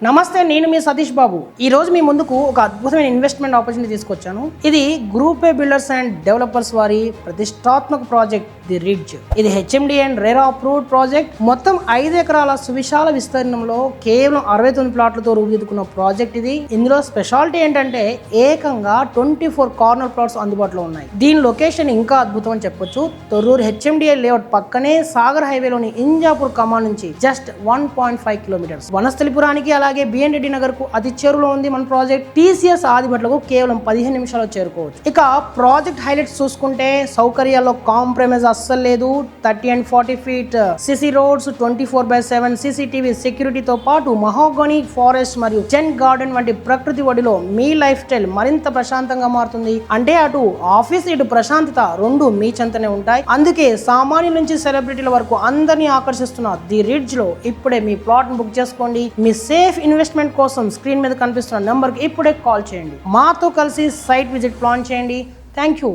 నమస్తే, నేను మీ సతీష్ బాబు. ఈ రోజు మీ ముందుకు ఒక అద్భుతమైన ఇన్వెస్ట్మెంట్ ఆపర్చునిటీ తీసుకొచ్చాను. ఇది group A builders and developers వారి ప్రతిష్టాత్మక ప్రాజెక్ట్ ది రిడ్జ్. ఇది HMD and RERA approved project. మొత్తం 5 ఎకరాల సువిశాల విస్తీర్ణంలో కేవలం 69 ప్లాట్లతో రూపుదిద్దుకున్న ప్రాజెక్ట్ ఇది. ఇందులో స్పెషాలిటీ ఏంటంటే ఏకంగా 24 కార్నర్ ప్లాట్స్ అందుబాటులో ఉన్నాయి. దీని లొకేషన్ ఇంకా అద్భుతం అని చెప్పొచ్చు. తొర్రూరు హెచ్ఎండిఏ లేఅవుట్ పక్కనే సాగర్ హైవేలోని ఇంజాపూర్ కమాన్ నుంచి జస్ట్ 1.5 కిలోమీటర్స్. వనస్థలిపురానికి అలాగే బిఎన్ రెడ్డి నగర్ కు అతి చేరులో ఉంది మన ప్రాజెక్ట్. టీసీఎస్ ఆదిబట్లకు కేవలం 15 నిమిషాల్లో చేరుకోవచ్చు. ఇక ప్రాజెక్ట్ హైలైట్స్ చూసుకుంటే సౌకర్యాల్లో కాంప్రమైజ్ అస్సలు లేదు. 30 and 40 feet CC roads, 24/7 CCTV సెక్యూరిటీతో పాటు మహోగని ఫారెస్ట్ మరియు జెన్ గార్డెన్ వంటి ప్రకృతి ఒడిలో మీ లైఫ్ స్టైల్ మరింత ప్రశాంతంగా మారుతుంది. అంటే అటు ఆఫీస్ ఇటు ప్రశాంతత రెండు మీ చెంతనే ఉంటాయి. అందుకే సామాన్యుల నుంచి సెలబ్రిటీల వరకు అందరినీ ఆకర్షిస్తున్న ది రిడ్జ్ లో ఇప్పుడే మీ ప్లాట్ బుక్ చేసుకోండి. మీ సేఫ్ ఇన్వెస్ట్మెంట్ కోసం స్క్రీన్ మీద కనిపిస్తున్న నంబర్కి ఇప్పుడే కాల్ చేయండి. మాతో కలిసి సైట్ విజిట్ ప్లాన్ చేయండి. Thank you.